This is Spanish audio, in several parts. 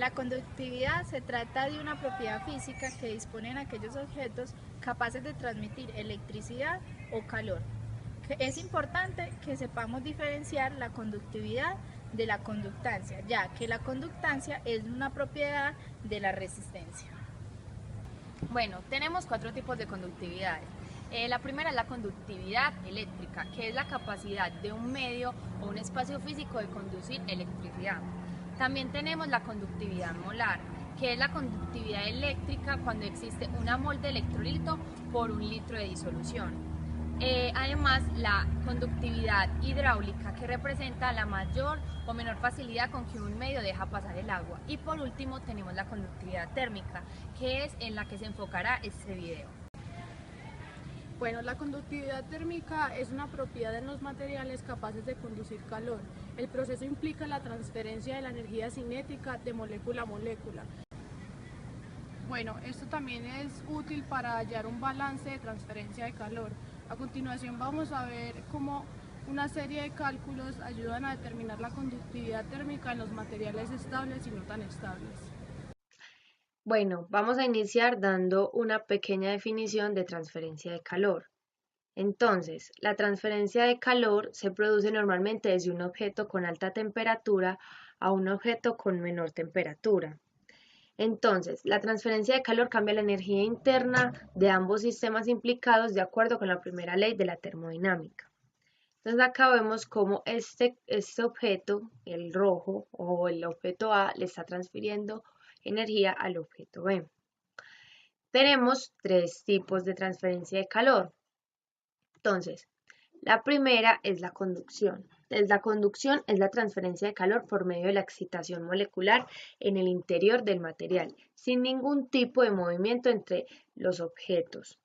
La conductividad se trata de una propiedad física que disponen aquellos objetos capaces de transmitir electricidad o calor. Es importante que sepamos diferenciar la conductividad de la conductancia, ya que la conductancia es una propiedad de la resistencia. Bueno, tenemos 4 tipos de conductividades. La primera es la conductividad eléctrica, que es la capacidad de un medio o un espacio físico de conducir electricidad. También tenemos la conductividad molar, que es la conductividad eléctrica cuando existe una mol de electrolito por 1 litro de disolución. Además, la conductividad hidráulica, que representa la mayor o menor facilidad con que un medio deja pasar el agua. Y por último tenemos la conductividad térmica, que es en la que se enfocará este video. Bueno, la conductividad térmica es una propiedad en los materiales capaces de conducir calor. El proceso implica la transferencia de la energía cinética de molécula a molécula. Bueno, esto también es útil para hallar un balance de transferencia de calor. A continuación vamos a ver cómo una serie de cálculos ayudan a determinar la conductividad térmica en los materiales estables y no tan estables. Bueno, vamos a iniciar dando una pequeña definición de transferencia de calor. Entonces, la transferencia de calor se produce normalmente desde un objeto con alta temperatura a un objeto con menor temperatura. Entonces, la transferencia de calor cambia la energía interna de ambos sistemas implicados de acuerdo con la primera ley de la termodinámica. Entonces acá vemos cómo este objeto, el rojo o el objeto A, le está transfiriendo energía al objeto B. Tenemos 3 tipos de transferencia de calor. Entonces, la primera es la conducción. Entonces, la conducción es la transferencia de calor por medio de la excitación molecular en el interior del material, sin ningún tipo de movimiento entre los objetos.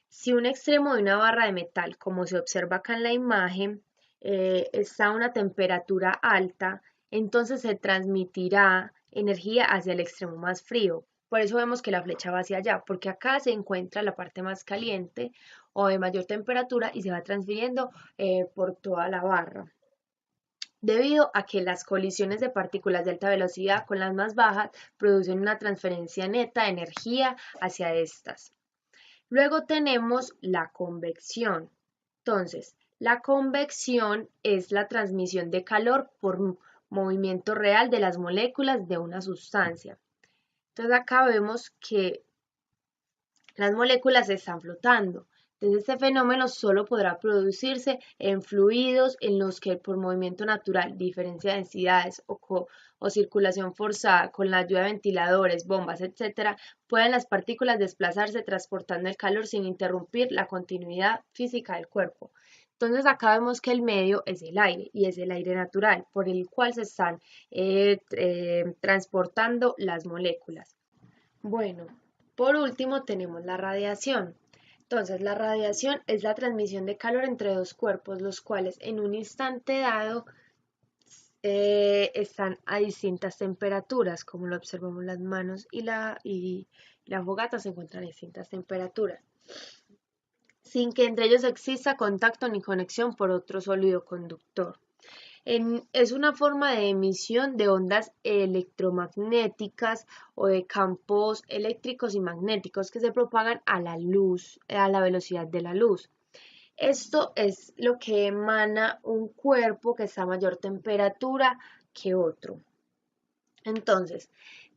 Si un extremo de una barra de metal, como se observa acá en la imagen, está a una temperatura alta, entonces se transmitirá energía hacia el extremo más frío. Por eso vemos que la flecha va hacia allá, porque acá se encuentra la parte más caliente o de mayor temperatura y se va transfiriendo por toda la barra. Debido a que las colisiones de partículas de alta velocidad con las más bajas producen una transferencia neta de energía hacia estas. Luego tenemos la convección. Entonces, la convección es la transmisión de calor por movimiento real de las moléculas de una sustancia. Entonces, acá vemos que las moléculas están flotando. Entonces, este fenómeno solo podrá producirse en fluidos en los que por movimiento natural, diferencia de densidades o circulación forzada con la ayuda de ventiladores, bombas, etc., pueden las partículas desplazarse transportando el calor sin interrumpir la continuidad física del cuerpo. Entonces acá vemos que el medio es el aire y es el aire natural por el cual se están transportando las moléculas. Bueno, por último tenemos la radiación. Entonces, la radiación es la transmisión de calor entre dos cuerpos, los cuales en un instante dado están a distintas temperaturas, como lo observamos las manos y la fogata se encuentran a distintas temperaturas, sin que entre ellos exista contacto ni conexión por otro sólido conductor. Es una forma de emisión de ondas electromagnéticas o de campos eléctricos y magnéticos que se propagan a la luz, a la velocidad de la luz. Esto es lo que emana un cuerpo que está a mayor temperatura que otro. Entonces,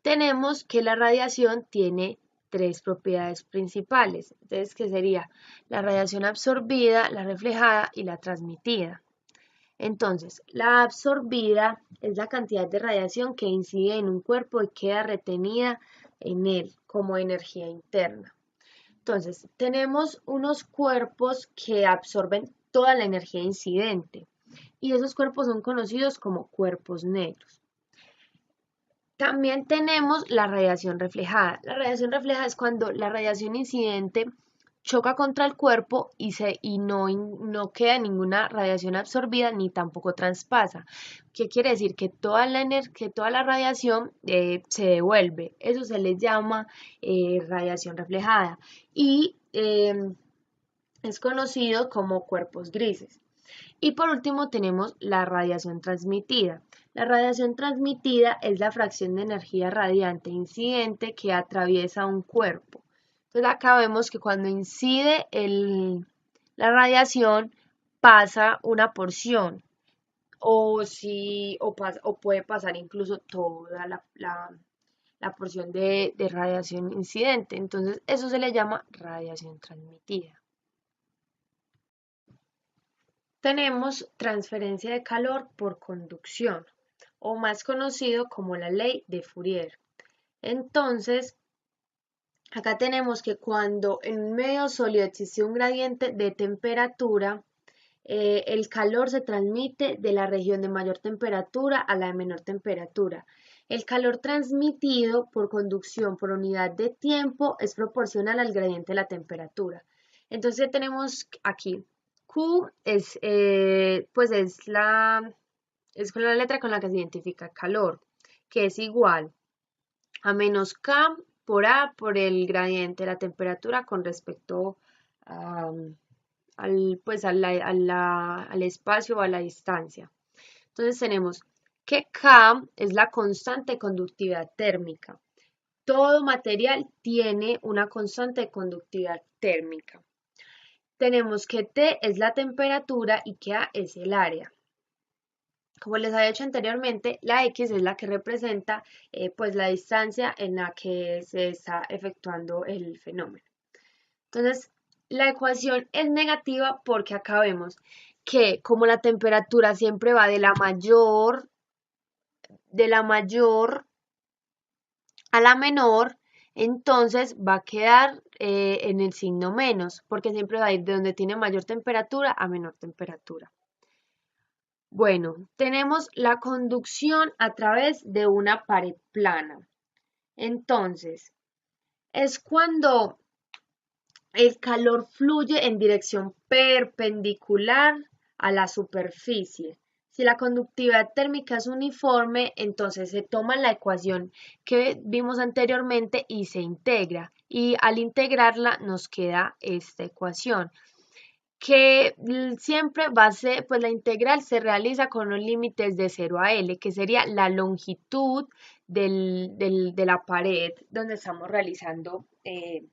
tenemos que la radiación tiene 3 propiedades principales. Entonces, que sería la radiación absorbida, la reflejada y la transmitida. Entonces, la absorbida es la cantidad de radiación que incide en un cuerpo y queda retenida en él como energía interna. Entonces, tenemos unos cuerpos que absorben toda la energía incidente y esos cuerpos son conocidos como cuerpos negros. También tenemos la radiación reflejada. La radiación reflejada es cuando la radiación incidente choca contra el cuerpo y no queda ninguna radiación absorbida ni tampoco traspasa. ¿Qué quiere decir? Que toda la radiación se devuelve. Eso se le llama radiación reflejada y es conocido como cuerpos grises. Y por último tenemos la radiación transmitida. La radiación transmitida es la fracción de energía radiante incidente que atraviesa un cuerpo. Entonces acá vemos que cuando incide la radiación pasa una porción o puede pasar incluso toda la porción de radiación incidente. Entonces eso se le llama radiación transmitida. Tenemos transferencia de calor por conducción, o más conocido como la ley de Fourier. Entonces, acá tenemos que cuando en un medio sólido existe un gradiente de temperatura, el calor se transmite de la región de mayor temperatura a la de menor temperatura. El calor transmitido por conducción por unidad de tiempo es proporcional al gradiente de la temperatura. Entonces tenemos aquí Q es con la letra con la que se identifica calor, que es igual a menos K por A por el gradiente de la temperatura con respecto al espacio o a la distancia. Entonces tenemos que K es la constante de conductividad térmica. Todo material tiene una constante de conductividad térmica. Tenemos que T es la temperatura y que A es el área. Como les había dicho anteriormente, la X es la que representa la distancia en la que se está efectuando el fenómeno. Entonces, la ecuación es negativa porque acá vemos que como la temperatura siempre va de la mayor a la menor, entonces va a quedar en el signo menos, porque siempre va a ir de donde tiene mayor temperatura a menor temperatura. Bueno, tenemos la conducción a través de una pared plana. Entonces, es cuando el calor fluye en dirección perpendicular a la superficie. Si la conductividad térmica es uniforme, entonces se toma la ecuación que vimos anteriormente y se integra. Y al integrarla nos queda esta ecuación, que siempre va a ser, pues la integral se realiza con los límites de 0 a L, que sería la longitud de la pared donde estamos realizando el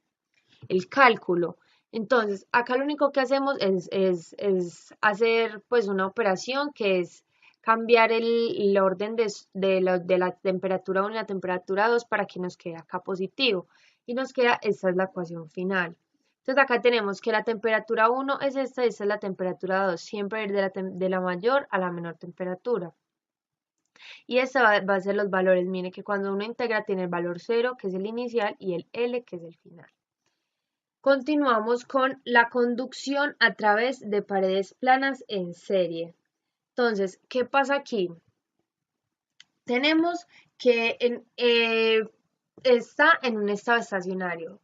cálculo. Entonces, acá lo único que hacemos es hacer pues una operación que es cambiar el orden de la temperatura 1 y la temperatura 2 para que nos quede acá positivo. Y nos queda, esta es la ecuación final. Entonces acá tenemos que la temperatura 1 es esta y esta es la temperatura 2. Siempre ir de la mayor a la menor temperatura. Y esta va a ser los valores. Mire que cuando uno integra tiene el valor 0, que es el inicial, y el L, que es el final. Continuamos con la conducción a través de paredes planas en serie. Entonces, ¿qué pasa aquí? Tenemos que está en un estado estacionario.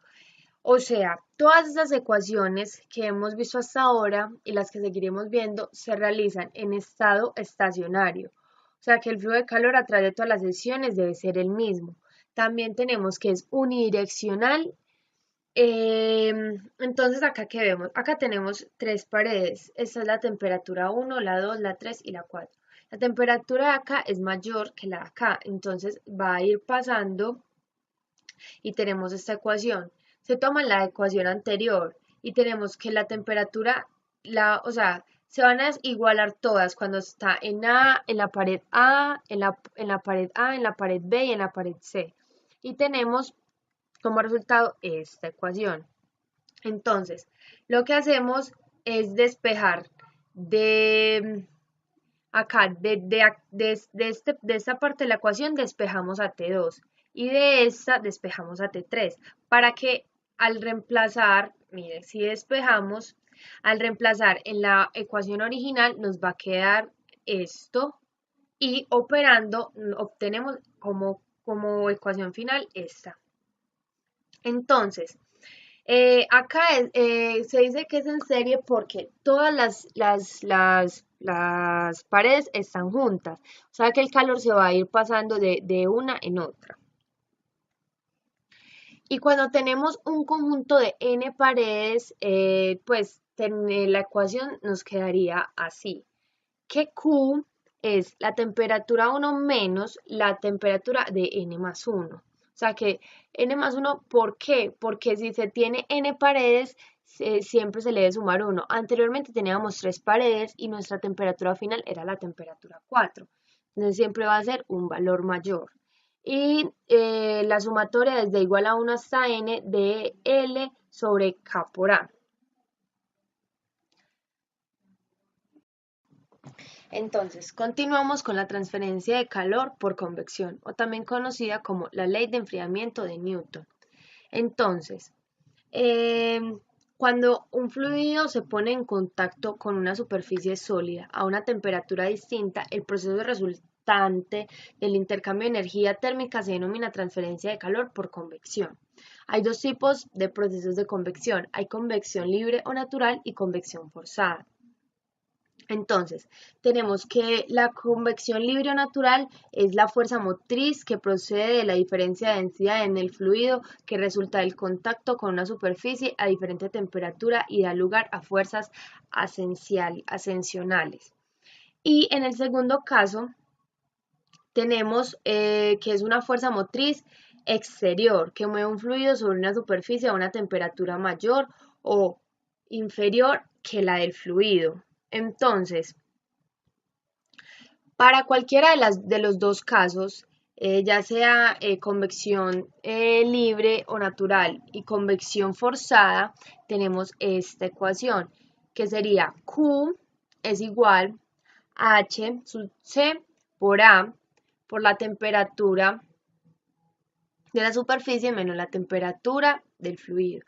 O sea, todas esas ecuaciones que hemos visto hasta ahora y las que seguiremos viendo se realizan en estado estacionario. O sea, que el flujo de calor a través de todas las secciones debe ser el mismo. También tenemos que es unidireccional. Entonces, acá que vemos, acá tenemos tres paredes. Esta es la temperatura 1, la 2, la 3 y la 4. La temperatura de acá es mayor que la de acá, entonces va a ir pasando y tenemos esta ecuación. Se toma la ecuación anterior y tenemos que la temperatura, o sea, se van a igualar todas cuando está en A, en la pared A, en la pared A, en la pared B y en la pared C. Y tenemos como resultado esta ecuación. Entonces, lo que hacemos es despejar de acá, de esta parte de la ecuación despejamos a T2 y de esta despejamos a T3 para que al reemplazar, mire, si despejamos, al reemplazar en la ecuación original nos va a quedar esto y operando obtenemos como ecuación final esta. Entonces, acá se dice que es en serie porque todas las paredes están juntas. O sea que el calor se va a ir pasando de una en otra. Y cuando tenemos un conjunto de n paredes, pues la ecuación nos quedaría así, que Q es la temperatura 1 menos la temperatura de n más 1. O sea que n más 1, ¿por qué? Porque si se tiene n paredes, siempre se le debe sumar 1. Anteriormente teníamos 3 paredes y nuestra temperatura final era la temperatura 4. Entonces siempre va a ser un valor mayor. Y la sumatoria es de igual a 1 hasta n de L sobre K por A. Entonces, continuamos con la transferencia de calor por convección, o también conocida como la ley de enfriamiento de Newton. Entonces, cuando un fluido se pone en contacto con una superficie sólida a una temperatura distinta, el proceso resultante del intercambio de energía térmica se denomina transferencia de calor por convección. Hay dos tipos de procesos de convección. Hay convección libre o natural y convección forzada. Entonces, tenemos que la convección libre o natural es la fuerza motriz que procede de la diferencia de densidad en el fluido que resulta del contacto con una superficie a diferente temperatura y da lugar a fuerzas ascensionales. Y en el segundo caso, tenemos que es una fuerza motriz exterior que mueve un fluido sobre una superficie a una temperatura mayor o inferior que la del fluido. Entonces, para cualquiera de los dos casos, ya sea convección libre o natural y convección forzada, tenemos esta ecuación que sería Q es igual a H sub C por A por la temperatura de la superficie menos la temperatura del fluido.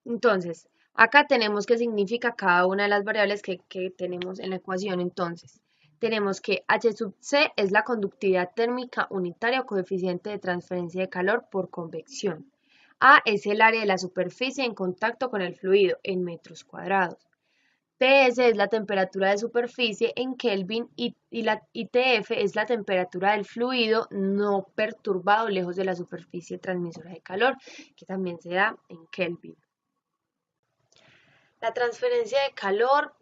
Entonces, acá tenemos qué significa cada una de las variables que tenemos en la ecuación. Entonces, tenemos que H sub C es la conductividad térmica unitaria o coeficiente de transferencia de calor por convección. A es el área de la superficie en contacto con el fluido en metros cuadrados. PS es la temperatura de superficie en Kelvin y la ITF es la temperatura del fluido no perturbado lejos de la superficie transmisora de calor, que también se da en Kelvin. La transferencia de calor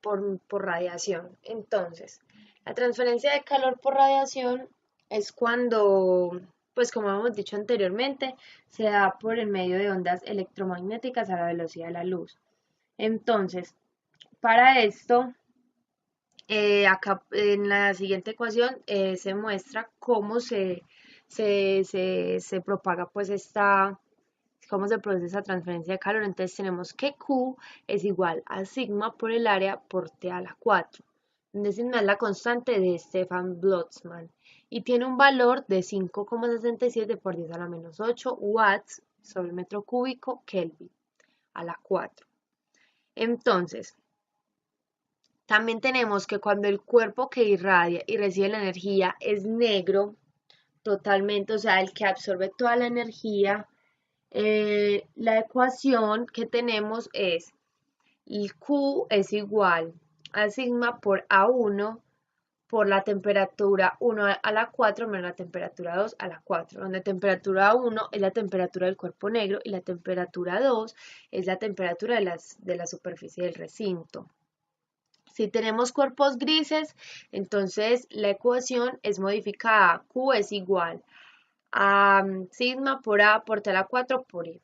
por radiación. Entonces, la transferencia de calor por radiación es cuando, pues como hemos dicho anteriormente, se da por el medio de ondas electromagnéticas a la velocidad de la luz. Entonces, para esto, acá en la siguiente ecuación se muestra cómo se propaga pues cómo se produce esa transferencia de calor. Entonces tenemos que Q es igual a sigma por el área por T a la 4, donde sigma es la constante de Stefan Boltzmann y tiene un valor de 5,67 por 10 a la menos 8 watts sobre metro cúbico Kelvin a la 4. Entonces, también tenemos que cuando el cuerpo que irradia y recibe la energía es negro totalmente, o sea, el que absorbe toda la energía, la ecuación que tenemos es el Q es igual a sigma por A1 por la temperatura 1 a la 4 menos la temperatura 2 a la 4, donde temperatura 1 es la temperatura del cuerpo negro y la temperatura 2 es la temperatura de la superficie del recinto. Si tenemos cuerpos grises, entonces la ecuación es modificada. Q es igual a sigma por A por T a la 4 por E.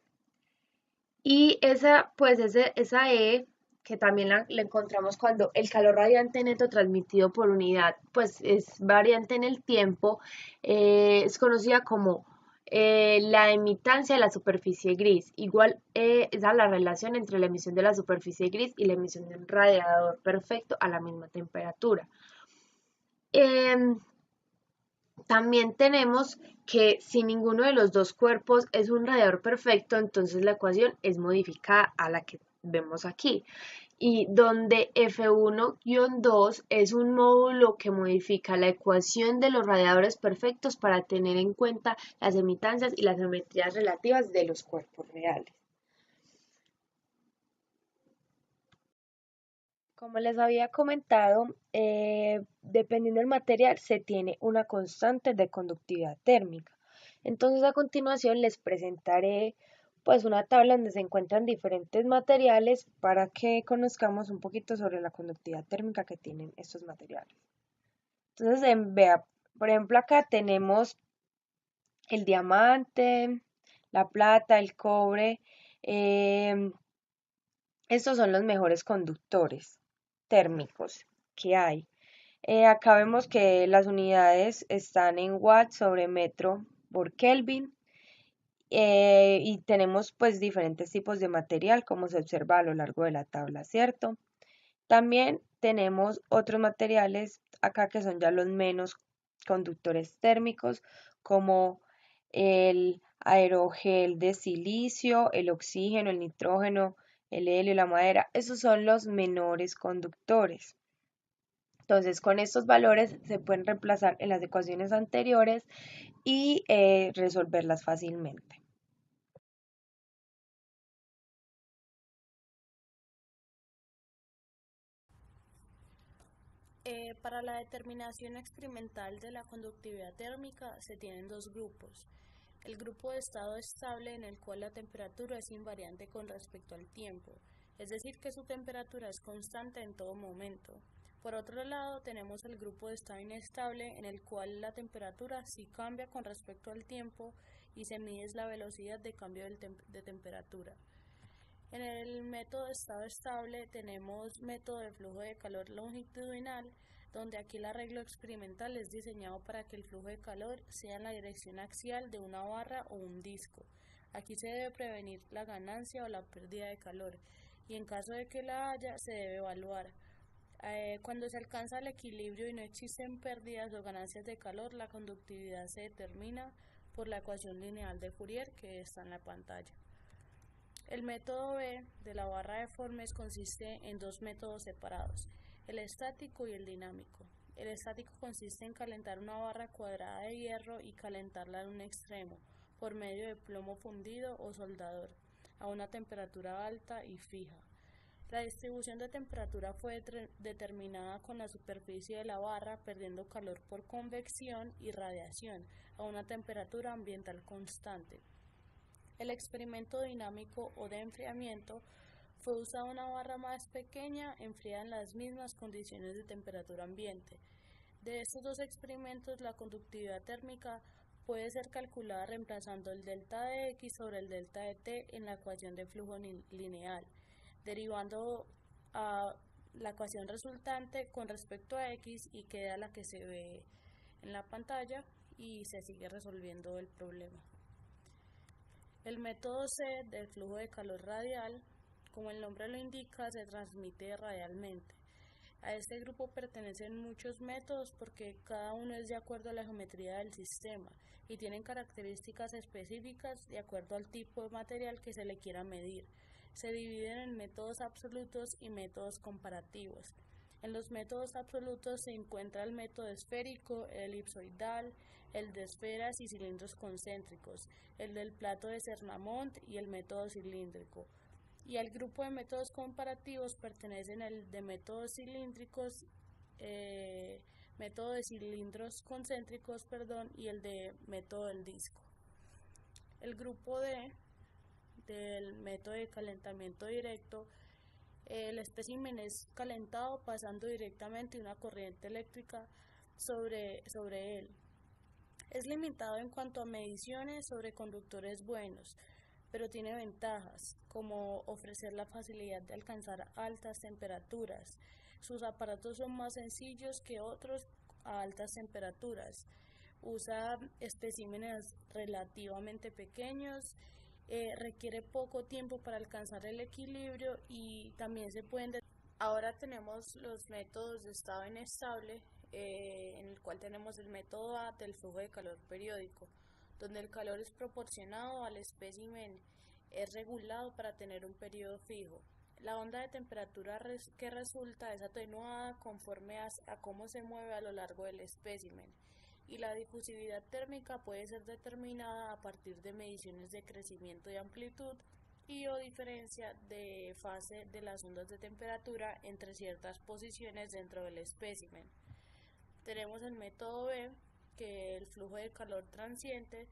Y esa E, que también la encontramos cuando el calor radiante neto transmitido por unidad, pues es variante en el tiempo, es conocida como la emitancia de la superficie gris. Igual es la relación entre la emisión de la superficie gris y la emisión de un radiador perfecto a la misma temperatura. También tenemos que si ninguno de los dos cuerpos es un radiador perfecto, entonces la ecuación es modificada a la que vemos aquí. Y donde F1-2 es un módulo que modifica la ecuación de los radiadores perfectos para tener en cuenta las emitancias y las geometrías relativas de los cuerpos reales. Como les había comentado, dependiendo del material se tiene una constante de conductividad térmica. Entonces a continuación les presentaré pues una tabla donde se encuentran diferentes materiales para que conozcamos un poquito sobre la conductividad térmica que tienen estos materiales. Entonces, vea, por ejemplo, acá tenemos el diamante, la plata, el cobre. Estos son los mejores conductores térmicos que hay. Acá vemos que las unidades están en watts sobre metro por Kelvin. Y tenemos pues diferentes tipos de material como se observa a lo largo de la tabla, ¿cierto? También tenemos otros materiales acá que son ya los menos conductores térmicos como el aerogel de silicio, el oxígeno, el nitrógeno, el helio, la madera. Esos son los menores conductores. Entonces, con estos valores se pueden reemplazar en las ecuaciones anteriores y resolverlas fácilmente. Para la determinación experimental de la conductividad térmica se tienen dos grupos. El grupo de estado estable en el cual la temperatura es invariante con respecto al tiempo, es decir que su temperatura es constante en todo momento. Por otro lado, tenemos el grupo de estado inestable en el cual la temperatura sí cambia con respecto al tiempo y se mide la velocidad de cambio de temperatura. En el método de estado estable tenemos método de flujo de calor longitudinal, donde aquí el arreglo experimental es diseñado para que el flujo de calor sea en la dirección axial de una barra o un disco. Aquí se debe prevenir la ganancia o la pérdida de calor y en caso de que la haya se debe evaluar. Cuando se alcanza el equilibrio y no existen pérdidas o ganancias de calor, la conductividad se determina por la ecuación lineal de Fourier que está en la pantalla. El método B de la barra de Formes consiste en dos métodos separados, el estático y el dinámico. El estático consiste en calentar una barra cuadrada de hierro y calentarla en un extremo por medio de plomo fundido o soldador a una temperatura alta y fija. La distribución de temperatura fue determinada con la superficie de la barra perdiendo calor por convección y radiación a una temperatura ambiental constante. El experimento dinámico o de enfriamiento fue usada una barra más pequeña enfriada en las mismas condiciones de temperatura ambiente. De estos dos experimentos, la conductividad térmica puede ser calculada reemplazando el delta de X sobre el delta de T en la ecuación de flujo lineal, derivando a la ecuación resultante con respecto a X y queda la que se ve en la pantalla y se sigue resolviendo el problema. El método C del flujo de calor radial, como el nombre lo indica, se transmite radialmente. A este grupo pertenecen muchos métodos porque cada uno es de acuerdo a la geometría del sistema y tienen características específicas de acuerdo al tipo de material que se le quiera medir. Se dividen en métodos absolutos y métodos comparativos. En los métodos absolutos se encuentra el método esférico, el elipsoidal, el de esferas y cilindros concéntricos, el del plato de Cernamont y el método cilíndrico. Y al grupo de métodos comparativos pertenecen el de método de cilindros concéntricos, y el de método del disco. El grupo del método de calentamiento directo, el espécimen es calentado pasando directamente una corriente eléctrica sobre él. Es limitado en cuanto a mediciones sobre conductores buenos, pero tiene ventajas, como ofrecer la facilidad de alcanzar altas temperaturas. Sus aparatos son más sencillos que otros a altas temperaturas. Usa especímenes relativamente pequeños, requiere poco tiempo para alcanzar el equilibrio y también se pueden... Ahora tenemos los métodos de estado inestable, en el cual tenemos el método A del flujo de calor periódico, donde el calor es proporcionado al espécimen, es regulado para tener un periodo fijo. La onda de temperatura que resulta es atenuada conforme a cómo se mueve a lo largo del espécimen, y la difusividad térmica puede ser determinada a partir de mediciones de crecimiento de amplitud y o diferencia de fase de las ondas de temperatura entre ciertas posiciones dentro del espécimen. Tenemos el método B, que el flujo de calor transiente,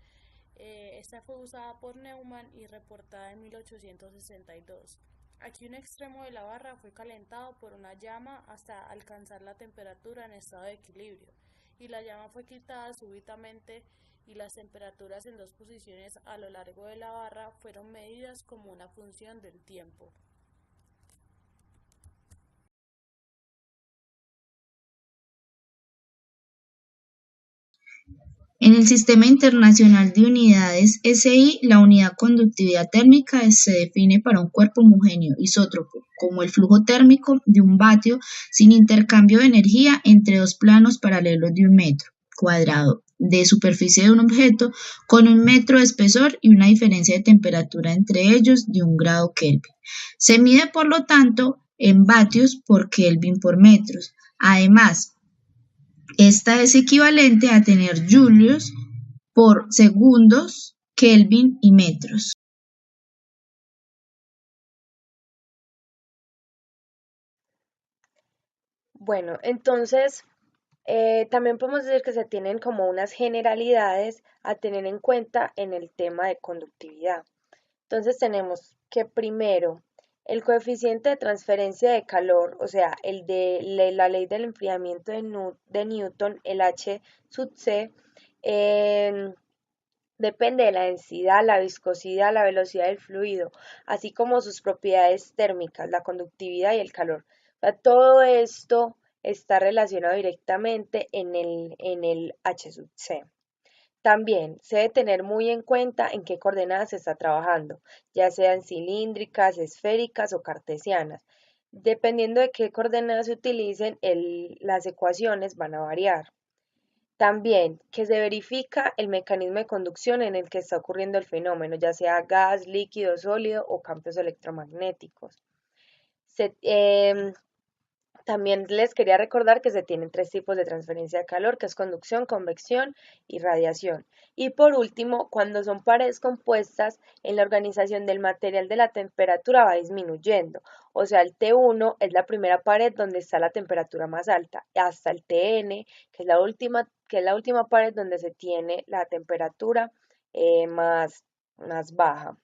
Esta fue usada por Neumann y reportada en 1862. Aquí un extremo de la barra fue calentado por una llama hasta alcanzar la temperatura en estado de equilibrio, y la llama fue quitada súbitamente y las temperaturas en dos posiciones a lo largo de la barra fueron medidas como una función del tiempo. En el Sistema Internacional de Unidades SI, la unidad conductividad térmica se define para un cuerpo homogéneo isótropo como el flujo térmico de un vatio sin intercambio de energía entre dos planos paralelos de 1 metro cuadrado de superficie de un objeto con 1 metro de espesor y una diferencia de temperatura entre ellos de 1 grado Kelvin. Se mide, por lo tanto, en vatios por Kelvin por metros. Además, esta es equivalente a tener julios por segundos, Kelvin y metros. Bueno, entonces también podemos decir que se tienen como unas generalidades a tener en cuenta en el tema de conductividad. Entonces tenemos que primero el coeficiente de transferencia de calor, o sea, el de la ley del enfriamiento de Newton, el H sub C, em, depende de la densidad, la viscosidad, la velocidad del fluido, así como sus propiedades térmicas, la conductividad y el calor. O sea, todo esto está relacionado directamente en el H sub C. También se debe tener muy en cuenta en qué coordenadas se está trabajando, ya sean cilíndricas, esféricas o cartesianas. Dependiendo de qué coordenadas se utilicen, las ecuaciones van a variar. También que se verifica el mecanismo de conducción en el que está ocurriendo el fenómeno, ya sea gas, líquido, sólido o campos electromagnéticos. Se, También les quería recordar que se tienen tres tipos de transferencia de calor, que es conducción, convección y radiación. Y por último, cuando son paredes compuestas, en la organización del material de la temperatura va disminuyendo. O sea, el T1 es la primera pared donde está la temperatura más alta, hasta el Tn, que es la última pared donde se tiene la temperatura más baja.